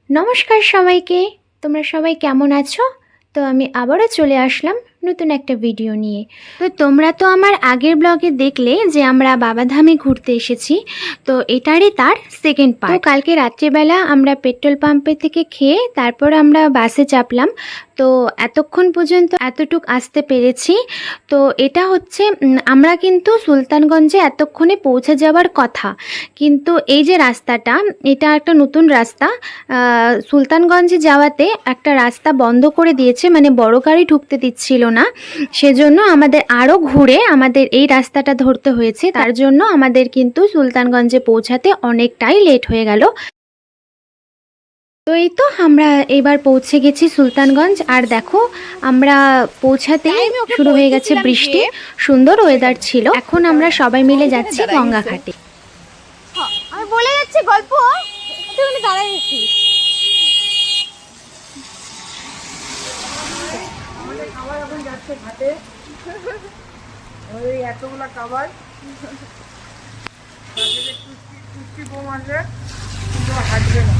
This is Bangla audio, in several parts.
নমস্কার সবাইকে। তোমরা সবাই কেমন আছো? তো আমি আবারও চলে আসলাম নতুন একটা ভিডিও নিয়ে। তো তোমরা তো আমার আগের ব্লগে দেখলে যে আমরা বাবাধামে ঘুরতে এসেছি। তো এটারই তার সেকেন্ড পার্ট। তো কালকে রাত্রিবেলা আমরা পেট্রোল পাম্পে থেকে খেয়ে তারপর আমরা বাসে চাপলাম। তো এতক্ষণ পর্যন্ত এতটুক আসতে পেরেছি। তো এটা হচ্ছে আমরা কিন্তু সুলতানগঞ্জে এতক্ষণে পৌঁছে যাওয়ার কথা, কিন্তু এই যে রাস্তাটা, এটা একটা নতুন রাস্তা। সুলতানগঞ্জে যাওয়াতে একটা রাস্তা বন্ধ করে দিয়েছে, মানে বড় গাড়ি ঢুকতে দিচ্ছিল না, সেজন্য আমাদের আরও ঘুরে আমাদের এই রাস্তাটা ধরতে হয়েছে। তার জন্য আমাদের কিন্তু সুলতানগঞ্জে পৌঁছাতে অনেকটাই লেট হয়ে গেল। তো এই তো আমরা এবার পৌঁছে গেছি সুলতানগঞ্জ। আর দেখো আমরা পৌঁছাতে শুরু হয়ে গেছে বৃষ্টি, সুন্দর ওয়েদার ছিল। এখন আমরা সবাই মিলে যাচ্ছি গঙ্গা ঘাটে। আমি বলে যাচ্ছি গল্প, তুই দাঁড়াই গেছিস। আমাদের খাবার এখন যাচ্ছে ঘাটে, ওই এতগুলা খাবার কুস্তি বোম আছে, কিন্তু হাঁটবে না।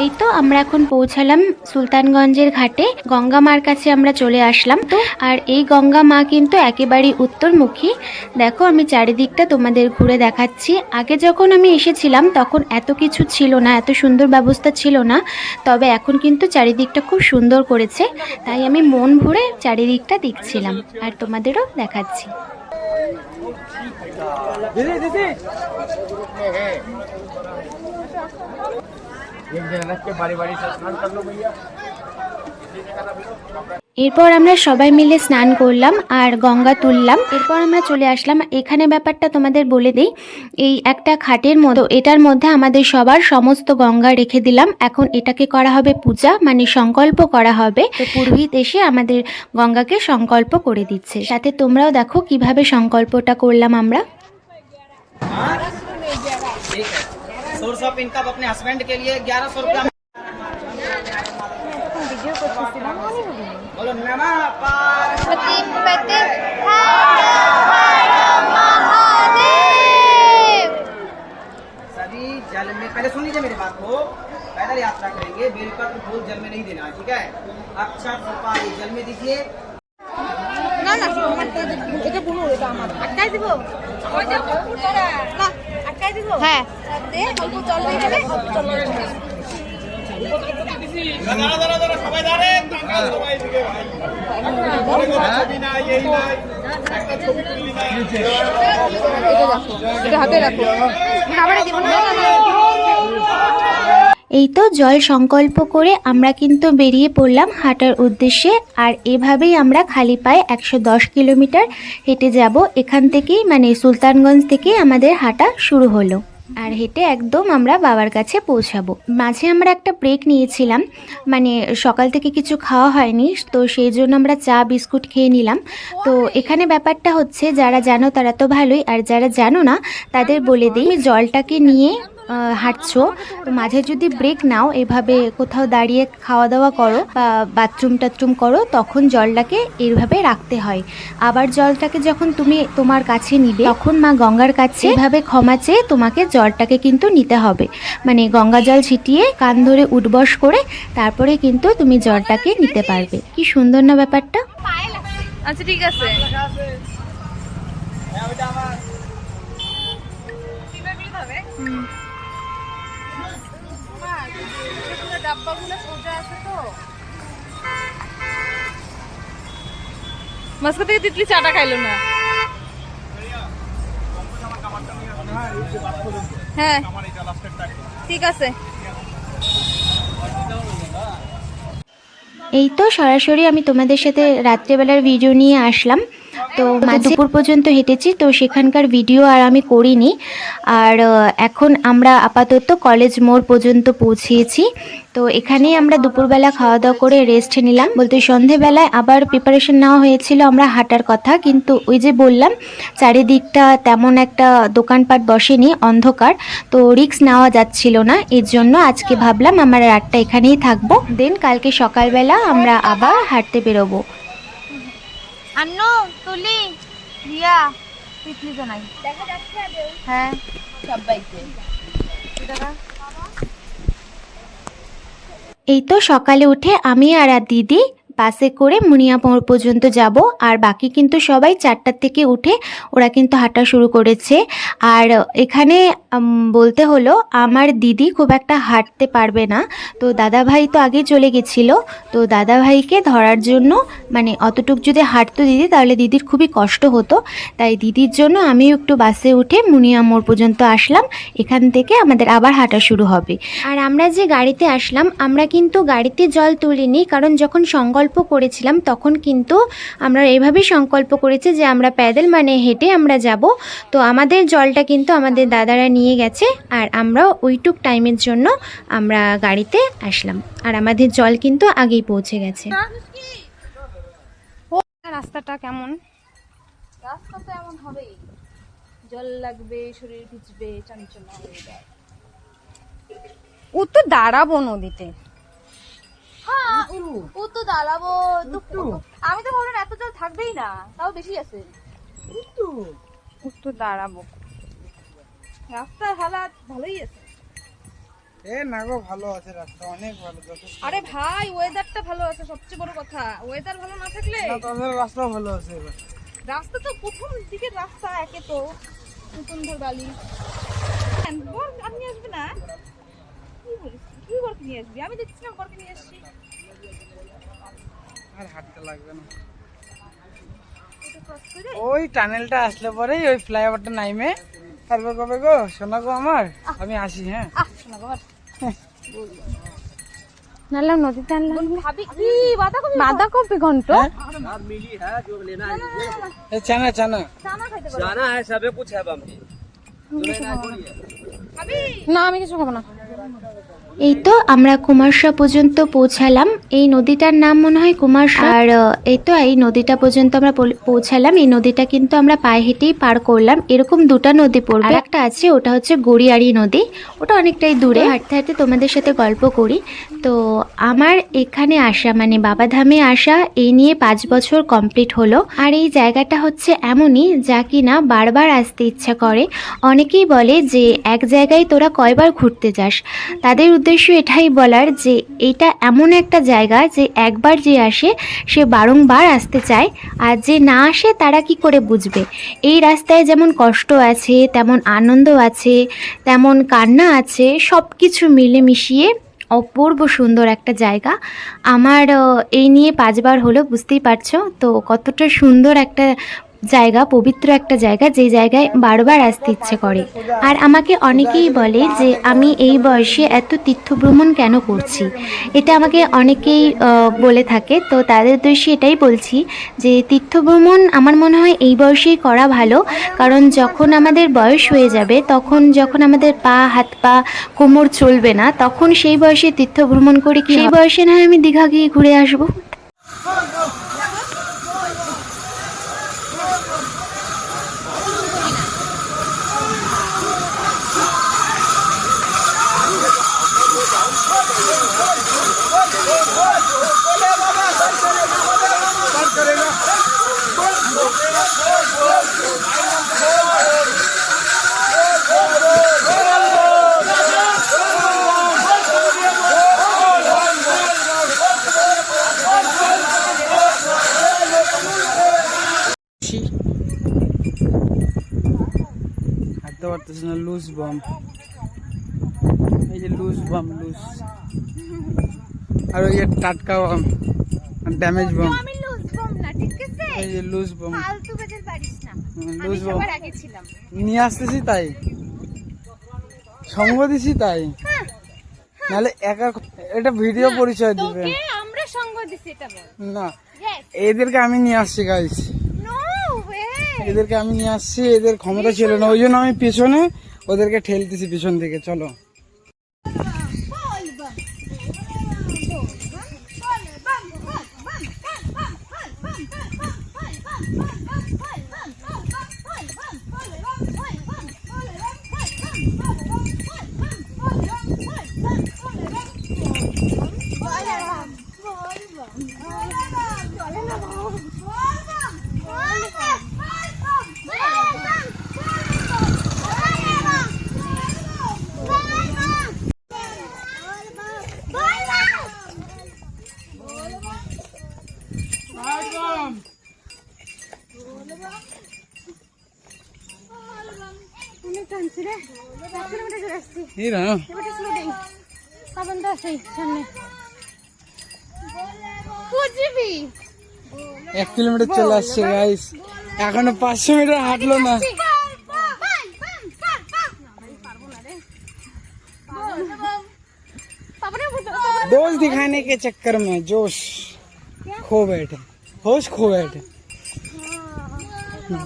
এই তো আমরা এখন পৌঁছালাম সুলতানগঞ্জের ঘাটে। গঙ্গা মার কাছে আমরা চলে আসলাম। তো আর এই গঙ্গা মা কিন্তু একেবারেই উত্তরমুখী। দেখো আমি চারিদিকটা তোমাদের ঘুরে দেখাচ্ছি। আগে যখন আমি এসেছিলাম তখন এত কিছু ছিল না, এত সুন্দর ব্যবস্থা ছিল না, তবে এখন কিন্তু চারিদিকটা খুব সুন্দর করেছে। তাই আমি মন ভরে চারিদিকটা দেখছিলাম আর তোমাদেরও দেখাচ্ছি। এরপর আমরা সবাই মিলে স্নান করলাম আর গঙ্গা তুললাম। এরপর আমরা চলে আসলাম এখানে। ব্যাপারটা তোমাদের বলে দিই, এই একটা খাটের মতো, এটার মধ্যে আমাদের সবার সমস্ত গঙ্গা রেখে দিলাম। এখন এটাকে করা হবে পূজা, মানে সংকল্প করা হবে। তো পুরোহিত এসে আমাদের গঙ্গাকে সংকল্প করে দিচ্ছে। সাথে তোমরাও দেখো কিভাবে সংকল্পটা করলাম আমরা। सोर्स ऑफ इनकम अपने हस्बैंड के लिए 1100 रुपया। बोलो नमः पार्वती पते सभी जल में, पहले सुन लीजिए मेरी बात को। पैदल यात्रा करेंगे, बेलपत्र फूल जल में नहीं देना, ठीक है। अक्षर सुपारी जल में दीजिए। না না এটা বলো, এটা আমার আটকাই দিব। ওই যে না আটকাই দিব, হ্যাঁ দে অল্প জল দিয়ে দেবে, অল্প জল দিয়ে দেবে। দাঁড়া সবাই দাঁড়ান, সবাই দিকে ভাই ছবি না, এই নাই একটা ছবি তুললি না, এটা হাতে রাখো, খাবারে দিব না। এই তো জল সংকল্প করে আমরা কিন্তু বেরিয়ে পড়লাম হাঁটার উদ্দেশ্যে। আর এভাবেই আমরা খালি পায়ে 110 কিলোমিটার হেঁটে যাব। এখান থেকেই মানে সুলতানগঞ্জ থেকে আমাদের হাঁটা শুরু হলো। আর হেঁটে একদম আমরা বাবার কাছে পৌঁছাবো। মাঝে আমরা একটা ব্রেক নিয়েছিলাম, মানে সকাল থেকে কিছু খাওয়া হয়নি, তো সেই জন্য আমরা চা বিস্কুট খেয়ে নিলাম। তো এখানে ব্যাপারটা হচ্ছে, যারা জানো তারা তো ভালোই, আর যারা জানো না তাদের বলে দিই, জলটাকে নিয়ে হাঁটছো, তো মাঝে যদি ব্রেক নাও, এভাবে কোথাও দাঁড়িয়ে খাওয়া দাওয়া করো বা বাথরুম টাথরুম করো, তখন জলটাকে এইভাবে রাখতে হয়। আবার জলটাকে যখন তুমি তোমার কাছে নিবে, তখন মা গঙ্গার কাছে এভাবে ক্ষমা চেয়ে তোমাকে জলটাকে কিন্তু নিতে হবে। মানে গঙ্গা জল ছিটিয়ে কান ধরে উঠবস করে তারপরে কিন্তু তুমি জলটাকে নিতে পারবে। কি সুন্দর না ব্যাপারটা? আচ্ছা ঠিক আছে। মাঝখান থেকে তিতলি চাটা খাইলো না। হ্যাঁ ঠিক আছে। এই তো সরাসরি আমি তোমাদের সাথে রাত্রেবেলার ভিডিও নিয়ে আসলাম। তো দুপুর পর্যন্ত হেঁটেছি, তো সেখানকার ভিডিও আর আমি করিনি। আর এখন আমরা আপাতত কলেজ মোড় পর্যন্ত পৌঁছিয়েছি। তো এখানেই আমরা দুপুরবেলা খাওয়া দাওয়া করে রেস্ট নিলাম। বলতে সন্ধেবেলায় আবার প্রিপারেশন নেওয়া হয়েছিল আমরা হাঁটার কথা, কিন্তু ওই যে বললাম চারিদিকটা তেমন একটা দোকানপাট বসেনি, অন্ধকার, তো রিস্ক নেওয়া যাচ্ছিল না। এর জন্য আজকে ভাবলাম আমরা রাতটা এখানেই থাকবো, দেন কালকে সকালবেলা আমরা আবার হাঁটতে বেরোবো। আন্নু তুলি রিয়া তিতলি তো নাই দেখা যাচ্ছে হ্যাঁ সবাইকে এই তো সকালে উঠে আমি আর দিদি বাসে করে মুনিয়ামোড় পর্যন্ত যাব, আর বাকি কিন্তু সবাই 4টার থেকে উঠে ওরা কিন্তু হাঁটা শুরু করেছে। আর এখানে বলতে হলো আমার দিদি খুব একটা হাঁটতে পারবে না, তো দাদাভাই তো আগে চলে গেছিলো, তো দাদাভাইকে ধরার জন্য মানে অতটুক যদি হাঁটতো দিদি তাহলে দিদির খুবই কষ্ট হতো, তাই দিদির জন্য আমিও একটু বাসে উঠে মুনিয়ামোড় পর্যন্ত আসলাম। এখান থেকে আমাদের আবার হাঁটা শুরু হবে। আর আমরা যে গাড়িতে আসলাম আমরা কিন্তু গাড়িতে জল তুলিনি, কারণ যখন সংকল্প করেছিলাম তখন কিন্তু আমরা এইভাবেই সংকল্প করেছি যে আমরা প্যাডেল মানে হেঁটে আমরা যাব। তো আমাদের জলটা কিন্তু আমাদের দাদারা নিয়ে গেছে, আর আমরা ওইটুক টাইমের জন্য আমরা গাড়িতে আসলাম, আর আমাদের জল কিন্তু আগেই পৌঁছে গেছে। রাস্তাটা কেমন? রাস্তা তো এমন হবেই, জল লাগবে, শরীর ভিজবে, চঞ্চলা হয়ে যায়। ও তো দাঁড়াবো নদীতে। হ্যাঁ ও তো দাঁড়াবো, আমি তো ভাবলাম এত জল থাকবেই না, তাও বেশি আছে। ও তো দাঁড়াবো, রাস্তার হালাত ভালোই আছে। না গো, ভালো আছে রাস্তা, অনেক ভালো। আরে ভাই ওয়েদারটা ভালো আছে, সবচেয়ে বড় কথা। ওয়েদার ভালো না থাকলে রাস্তা ভালো আছে। এবার রাস্তা তো প্রথম দিকের রাস্তা, একে তো নতুন ধর বালি। আপনি আসবে না? কি বলিস, তুই বরকে নিয়ে আসবি? আমি দেখছিলাম বরকে নিয়ে আসছি। আর হাঁটতে লাগবে না, ওই টানেলটা আসলে পরেই ওই ফ্লাইওভারটা নাইমে তারপর কবে গো শোনা গো আমার, আমি আসি। হ্যাঁ শোনা গো নালাম নদীতে আনলাম। ভাবি কি বাঁধাকপি ঘন্ট? চানা চানা जाना है सबे कुछ है बम्बी না আমি কিছু খাবো না। এই তো আমরা কুমারশা পর্যন্ত পৌঁছালাম। এই নদীটার নাম মনে হয় কুমারশা। আর এই তো এই নদীটা পর্যন্ত আমরা পৌঁছালাম। এই নদীটা কিন্তু আমরা পায়ে হেঁটেই পার করলাম। এরকম দুটো নদী পড়বে, একটা আছে ওটা হচ্ছে গড়িয়ারি নদী, ওটা অনেকটাই দূরে। হাঁটতে হাঁটতে তোমাদের সাথে গল্প করি। তো আমার এখানে আসা মানে বাবাধামে আসা এই নিয়ে 5 বছর কমপ্লিট হলো। আর এই জায়গাটা হচ্ছে এমনই যা কিনা বারবার আসতে ইচ্ছা করে। অনেকেই বলে যে এক জায়গায় তোরা কয়বার ঘুরতে যাস, তাদের উদ্দেশ্য এটাই বলার যে এটা এমন একটা জায়গা যে একবার যে আসে সে বারংবার আসতে চায়, আর যে না আসে তারা কি করে বুঝবে। এই রাস্তায় যেমন কষ্ট আছে, তেমন আনন্দ আছে, তেমন কান্না আছে, সব কিছু মিলে মিশিয়ে অপূর্ব সুন্দর একটা জায়গা। আমার এই নিয়ে 5 বার হলো, বুঝতেই পারছো তো কতটা সুন্দর একটা জায়গা, পবিত্র একটা জায়গা, যে জায়গায় বারবার আসতে ইচ্ছে করে। আর আমাকে অনেকেই বলে যে আমি এই বয়সে এত তীর্থভ্রমণ কেন করছি, এটা আমাকে অনেকেই বলে থাকে। তো তাদের উদ্দেশ্যে এটাই বলছি যে তীর্থভ্রমণ আমার মনে হয় এই বয়সেই করা ভালো, কারণ যখন আমাদের বয়স হয়ে যাবে, তখন যখন আমাদের পা হাত পা কোমর চলবে না, তখন সেই বয়সে তীর্থভ্রমণ করে কি সেই বয়সে না হয় আমি দীঘা গিয়ে ঘুরে আসবো। হাঁটতে পারতেছি না, লুজ বাম, এই যে লুজ বাম, লুজ। আর ওই যে টাটকা বাম, ড্যামেজ বাম, আমি লুজ বম না, ঠিক আছে? এই যে লুজ বাম, ফালতু বেজেল পারিস না। লুজ আমি বাম সবার আগে ছিলাম। নিয়ে আসতেছি তাই, সঙ্গ দিছি তাই, নাহলে একা এটা ভিডিও পরিচয় দিবে। তোকে আমরা সঙ্গ দিছি এটা বল। না, Yes. এদেরকে আমি নিয়ে আসছি গাইস, No way. এদেরকে আমি নিয়ে আসছি, এদের ক্ষমতা ছিল না, ওই জন্য আমি পেছনে ওদেরকে ঠেলতেছি পিছন থেকে। চলো টানছি রে 1 কিলোমিটার চলে আসছি এই না এবার স্লো দেই পাবন তো আছে সামনে খুঁজবি 1 কিলোমিটার চলে আসছে গাইস, এখনো 500 মিটার হাঁটলো না। दोष दिखाने के चक्कर में जोश खो बैठे, होश खो बैठे,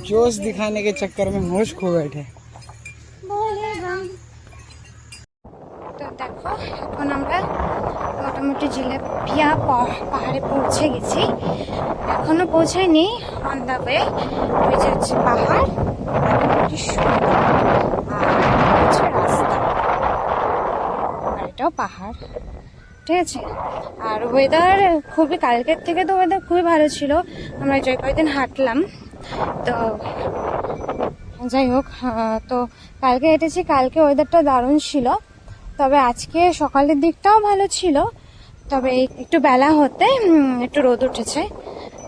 जोश दिखाने के चक्कर में होश खो बैठे। তো দেখো এখন আমরা মোটামুটি জিলাপিয়া পাহাড়ে পৌঁছে গেছি, এখনো পৌঁছায়নি, অন দ্য ওয়ে। ওই যে হচ্ছে পাহাড়, কি সুন্দর, আর হচ্ছে রাস্তা, আর এটাও পাহাড়, ঠিক আছে। আর ওয়েদার খুবই, কালকের থেকে তো ওয়েদার খুবই ভালো ছিল, আমরা যে কয়েকদিন হাঁটলাম। তো যাই হোক, তো কালকে হেঁটেছি, কালকে ওয়েদারটা দারুণ ছিল, তবে আজকে সকালের দিকটাও ভালো ছিল, তবে একটু বেলা হতে একটু রোদ উঠেছে,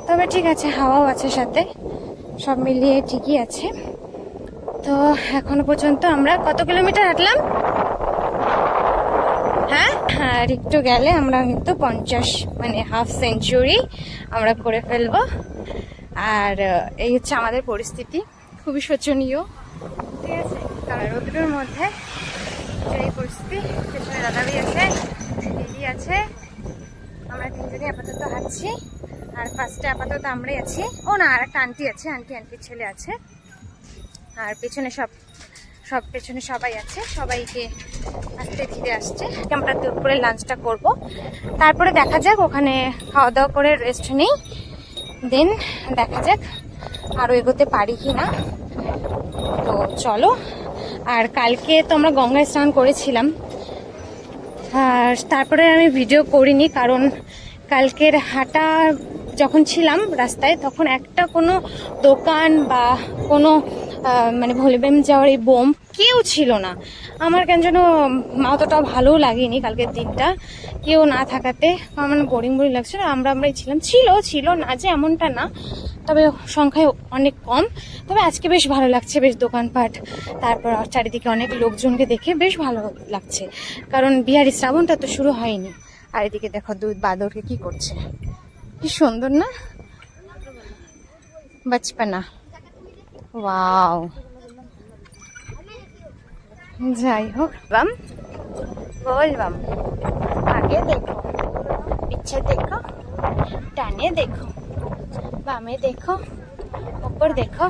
তবে ঠিক আছে, হাওয়াও আছে সাথে, সব মিলিয়ে ঠিকই আছে। তো এখনো পর্যন্ত আমরা কত কিলোমিটার হাঁটলাম? হ্যাঁ, আর একটু গেলে আমরা কিন্তু 50 মানে হাফ সেঞ্চুরি আমরা করে ফেলবো। আর এই হচ্ছে আমাদের পরিস্থিতি, খুবই শোচনীয়, ঠিক আছে। কারণ রোদ্রের মধ্যে এই পরিস্থিতি, পেছনে দাদাবি আছে, দিদি আছে, আমরা তিনজনই আপাতত হাঁটছি। আর ফার্স্টে আপাতত আমরাই আছি, ও না আর একটা আন্টি আছে, আন্টির ছেলে আছে, আর পেছনে সব পেছনে সবাই আছে, সবাইকে আস্তে ধীরে আসছে। আমরা দুপুরে লাঞ্চটা করব, তারপরে দেখা যাক, ওখানে খাওয়া দাওয়া করে রেস্ট নেই, দেন দেখা যাক আরও এগোতে পারি কি না। তো চলো। আর কালকে তো আমরা গঙ্গায় স্নান করেছিলাম, আর তারপরে আমি ভিডিও করিনি, কারণ কালকের হাঁটা যখন ছিলাম রাস্তায়, তখন একটা কোনো দোকান বা কোনো মানে ভলিবম যাওয়ার এই বোম কেউ ছিল না। আমার কেন যেন অতটা ভালো লাগেনি কালকের দিনটা, কেউ না থাকাতে আমার বোরিং লাগছিল। আমরাই ছিল না যে এমনটা না, তবে সংখ্যায় অনেক কম। তবে আজকে বেশ ভালো লাগছে, বেশ দোকানপাট, তারপর চারিদিকে অনেক লোকজনকে দেখে বেশ ভালো লাগছে, কারণ বিহারি শ্রাবণটা তো শুরু হয়নি। আর এদিকে দেখো বাদরকে কি করছে, কি সুন্দর না, বচপনা, ওয়াও। যাই হোক, বাম বল বাম, আগে দেখো, পিছে দেখো, ডানে দেখো, বামে দেখো, ऊपर देखो।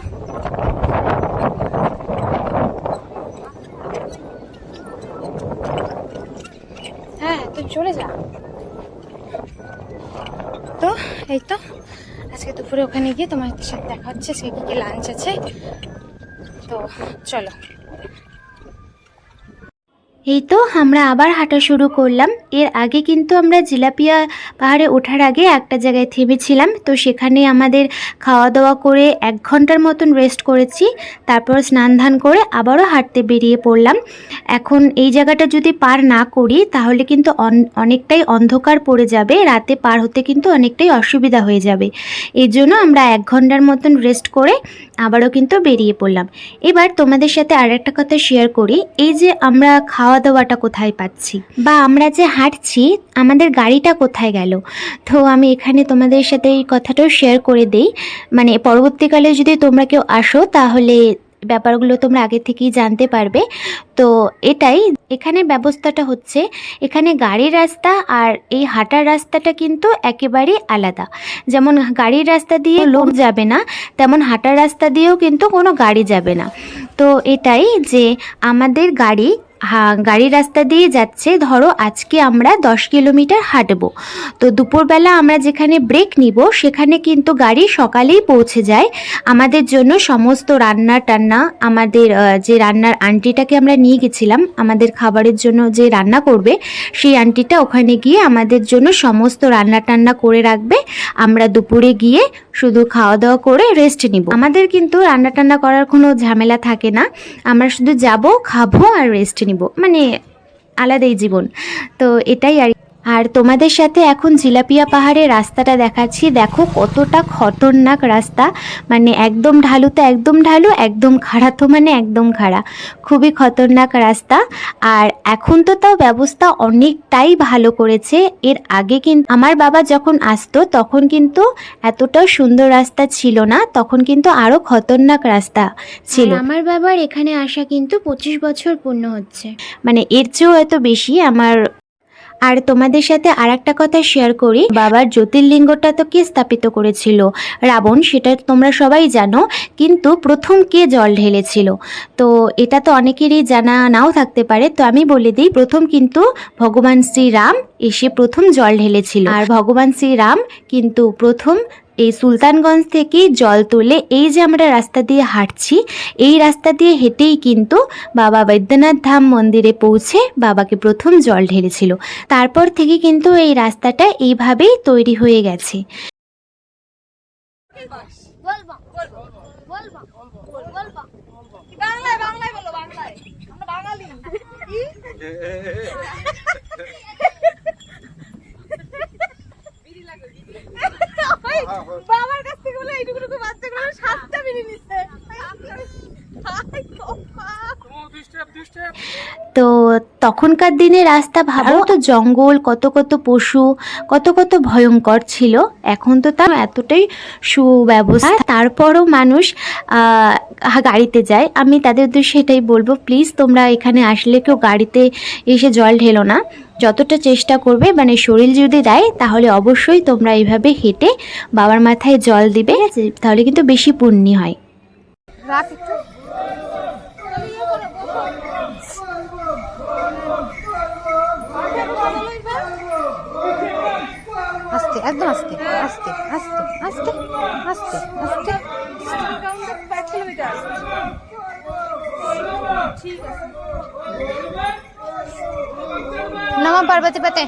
হ্যাঁ, তুই চলে যা। তো এই তো আজকে দুপুরে ওখানে গিয়ে তোমার সাথে দেখা হচ্ছে, আজকে কি লাঞ্চ আছে, তো চলো। এই তো আমরা আবার হাঁটা শুরু করলাম। এর আগে কিন্তু আমরা জিলাপিয়া পাহাড়ে ওঠার আগে একটা জায়গায় থেমেছিলাম, তো সেখানে আমাদের খাওয়া দাওয়া করে 1 ঘন্টার মতন রেস্ট করেছি, তারপর স্নান ধান করে আবারও হাঁটতে বেরিয়ে পড়লাম। এখন এই জায়গাটা যদি পার না করি তাহলে কিন্তু অনেকটাই অন্ধকার পড়ে যাবে, রাতে পার হতে কিন্তু অনেকটাই অসুবিধা হয়ে যাবে। এই জন্য আমরা 1 ঘন্টার মতন রেস্ট করে আবারও কিন্তু বেরিয়ে পড়লাম। এবার তোমাদের সাথে আর একটা কথা শেয়ার করি, এই যে আমরা খাওয়া দাওয়াটা কোথায় পাচ্ছি, বা আমরা যে হাঁটছি আমাদের গাড়িটা কোথায় গেল, তো আমি এখানে তোমাদের সাথে এই কথাটাও শেয়ার করে দেই। মানে পরবর্তীকালে যদি তোমরা কেউ আসো তাহলে ব্যাপারগুলো তোমরা আগে থেকেই জানতে পারবে। তো এটাই, এখানে ব্যবস্থাটা হচ্ছে, এখানে গাড়ির রাস্তা আর এই হাঁটার রাস্তাটা কিন্তু একেবারেই আলাদা। যেমন গাড়ির রাস্তা দিয়ে লোক যাবে না, তেমন হাঁটার রাস্তা দিয়েও কিন্তু কোনো গাড়ি যাবে না। তো এটাই যে আমাদের গাড়ির রাস্তা দিয়ে যাচ্ছে, ধরো আজকে আমরা 10 কিলোমিটার হাঁটবো, তো দুপুরবেলা আমরা যেখানে ব্রেক নিব সেখানে কিন্তু গাড়ি সকালেই পৌঁছে যায়। আমাদের জন্য সমস্ত রান্না টান্না, আমাদের যে রান্নার আন্টিটাকে আমরা নিয়ে গেছিলাম আমাদের খাবারের জন্য, যে রান্না করবে সেই আন্টিটা ওখানে গিয়ে আমাদের জন্য সমস্ত রান্না টান্না করে রাখবে। আমরা দুপুরে গিয়ে শুধু খাওয়া দাওয়া করে রেস্ট নিব। আমাদের কিন্তু রান্না টান্না করার কোনো ঝামেলা থাকে না, আমরা শুধু যাব, খাবো আর রেস্ট নিব, মানে আলাদাই জীবন। তো এটাই আর তোমাদের সাথে এখন জিলাপিয়া পাহাড়ের রাস্তাটা দেখাচ্ছি। দেখো কতটা খতরনাক রাস্তা, মানে একদম ঢালু তো একদম ঢালু, একদম খাড়া তো মানে একদম খাড়া, খুবই খতরনাক রাস্তা। আর এখন তো তাও ব্যবস্থা অনেকটাই ভালো করেছে। এর আগে কিন্তু আমার বাবা যখন আসতো তখন কিন্তু এতটাও সুন্দর রাস্তা ছিল না, তখন কিন্তু আরও খতরনাক রাস্তা ছিল। আমার বাবার এখানে আসা কিন্তু 25 বছর পূর্ণ হচ্ছে, মানে এর চেয়েও এত বেশি আমার। আর তোমাদের সাথে আর একটা কথা শেয়ার করি, বাবার জ্যোতির্লিঙ্গটা তো কে স্থাপিত করেছিল? রাবণ, সেটা তোমরা সবাই জানো। কিন্তু প্রথম কে জল ঢেলেছিল? তো এটা তো অনেকেরই জানা নাও থাকতে পারে, তো আমি বলে দিই, প্রথম কিন্তু ভগবান শ্রীরাম এসে প্রথম জল ঢেলেছিল। আর ভগবান শ্রীরাম কিন্তু প্রথম এই সুলতানগঞ্জ থেকে জল তুলে এই যে আমরা রাস্তা দিয়ে হাঁটছি, এই রাস্তা দিয়ে হেঁটেই কিন্তু বাবা বৈদ্যনাথ ধাম মন্দিরে পৌঁছে বাবাকে প্রথম জল ঢেলেছিল। তারপর থেকে কিন্তু এই রাস্তাটা এইভাবেই তৈরি হয়ে গেছে। বাংলায় বাংলায় বলো, বাংলায়, আমরা বাঙালি। বাবার কাছ থেকে বলে এইটুকু বাচ্চাগুলো 7টা বিড়ি নিচ্ছে। তো তখনকার দিনে রাস্তা ভালো তো, জঙ্গল, কত কত পশু, কত কত ভয়ঙ্কর ছিল। এখন তো তার এতটাই সুব্যবস্থা, তারপরও মানুষ গাড়িতে যায়। আমি তাদের উদ্দেশ্যে এটাই বলবো, প্লিজ তোমরা এখানে আসলে কেউ গাড়িতে এসে জল ঢেলো না। যতটা চেষ্টা করবে, মানে শরীর যদি দেয় তাহলে অবশ্যই তোমরা এইভাবে হেঁটে বাবার মাথায় জল দিবে, তাহলে কিন্তু বেশি পুণ্য হয়। রাখ একটু। আস্তে, একদম আস্তে আস্তে আস্তে আস্তে আস্তে আস্তে। নমঃ পার্বতী পতে,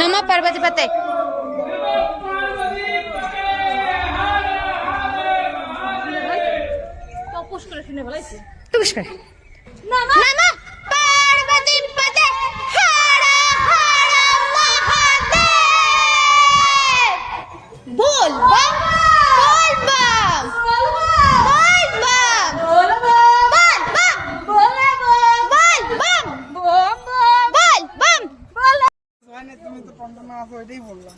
নমঃ পার্বতী পতে। নমস্কার। নমঃ পার্বতী পতে, হর হর মহাদেব। বল বম, বল বম, বল বম, বল বম, বল বম, বল বম, বল। তুমি তো পন্টনা আছো, এটাই বললাম।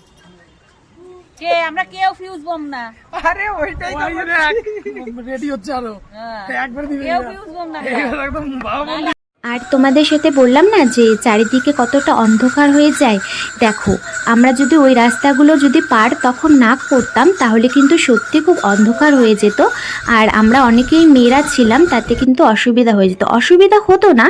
কে আমরা কেউ ফিউজ বম না। আরে ওইটাই তো রেডি হচ্ছে আরো একবার দিবে, কেউ ফিউজ বম না। একদম বাবা। আর তোমাদের সাথে বললাম না যে চারিদিকে কতটা অন্ধকার হয়ে যায়। দেখো, আমরা যদি ওই রাস্তাগুলো যদি পার তখন না করতাম তাহলে কিন্তু সত্যি খুব অন্ধকার হয়ে যেত। আর আমরা অনেকেই মেয়েরা ছিলাম, তাতে কিন্তু অসুবিধা হয়ে যেত। অসুবিধা হতো না,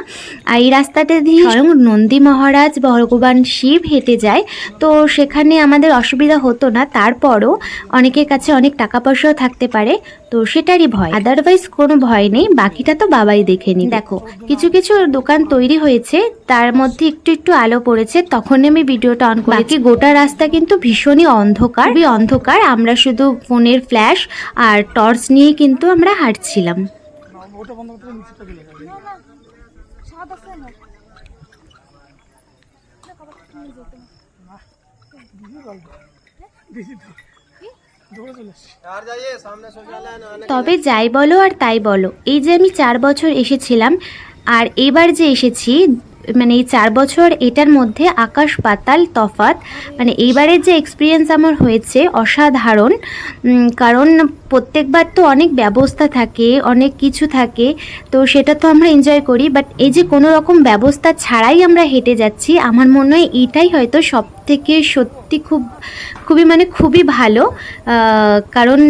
আর এই রাস্তাটা দিয়ে স্বয়ং নন্দী মহারাজ, ভগবান শিব হেঁটে যায়, তো সেখানে আমাদের অসুবিধা হতো না। তারপরও অনেকের কাছে অনেক টাকা পয়সাও থাকতে পারে, তো সেটারই ভয়, আদারওয়াইজ কোনো ভয় নেই। বাকিটা তো বাবাই দেখে নি। দেখো, কিছু কিছু দোকান তৈরি হয়েছে, তার মধ্যে একটু একটু আলো পড়েছে, তখন আমি ভিডিওটা অন করেছি। গোটা রাস্তা কিন্তু ভীষণই অন্ধকার, খুবই অন্ধকার। আমরা শুধু ফোনের ফ্ল্যাশ আর টর্চ নিয়ে কিন্তু আমরা হাঁটছিলাম। ওটা বন্ধ করতে নিচেটা গেলে তবে যাই বলো আর তাই বলো, এই যে আমি 4 বছর এসেছিলাম আর এবার যে এসেছি, মানে এই 4 বছর এটার মধ্যে আকাশ পাতাল তফাৎ। মানে এইবারের যে এক্সপিরিয়েন্স আমার হয়েছে অসাধারণ। কারণ প্রত্যেকবার তো অনেক ব্যবস্থা থাকে, অনেক কিছু থাকে, তো সেটা তো আমরা এনজয় করি। বাট এই যে কোনো রকম ব্যবস্থা ছাড়াই আমরা হেঁটে যাচ্ছি, আমার মনে হয় এটাই হয়তো সব থেকে সত্যি খুবই ভালো। কারণ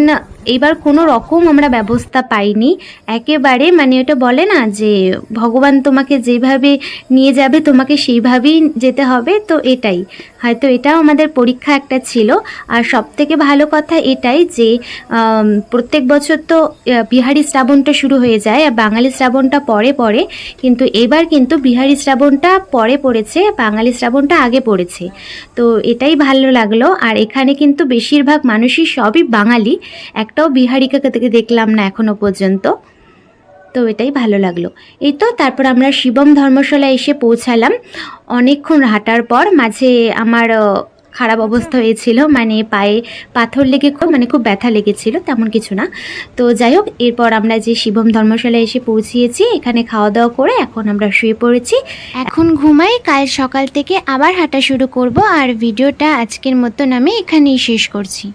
এবার কোনো রকম আমরা ব্যবস্থা পাইনি একেবারে, মানে ওটা বলে না যে ভগবান তোমাকে যেভাবে নিয়ে যাবে তোমাকে সেইভাবেই যেতে হবে, তো এটাই হয়তো এটাও আমাদের পরীক্ষা একটা ছিল। আর সব থেকে ভালো কথা এটাই যে প্রত্যেক বছর তো বিহারি শ্রাবণটা শুরু হয়ে যায় আর বাঙালি শ্রাবণটা পরে পড়ে, কিন্তু এবার কিন্তু বিহারি শ্রাবণটা পরে পড়েছে, বাঙালি শ্রাবণটা আগে পড়েছে, তো এটাই ভালো লাগলো। আর এখানে কিন্তু বেশিরভাগ মানুষই সবই বাঙালি, একটাও বিহারিকে দেখলাম না এখনো পর্যন্ত। তো এটাই ভালো লাগলো। এই তো তারপর আমরা শিবম ধর্মশালা এসে পৌঁছালাম। অনেকক্ষণ হাঁটার পর মাঝে আমার খারাপ অবস্থা হয়েছিল, মানে পায়ে পাথর লেগে খুব ব্যথা লেগেছিল, তেমন কিছু না। তো যাই হোক, এরপর আমরা যে শিবম ধর্মশালায় এসে পৌঁছিয়েছি, এখানে খাওয়া দাওয়া করে এখন আমরা শুয়ে পড়েছি। এখন ঘুমাই, কাল সকাল থেকে আবার হাঁটা শুরু করব। আর ভিডিওটা আজকের মতন আমি এখানেই শেষ করছি।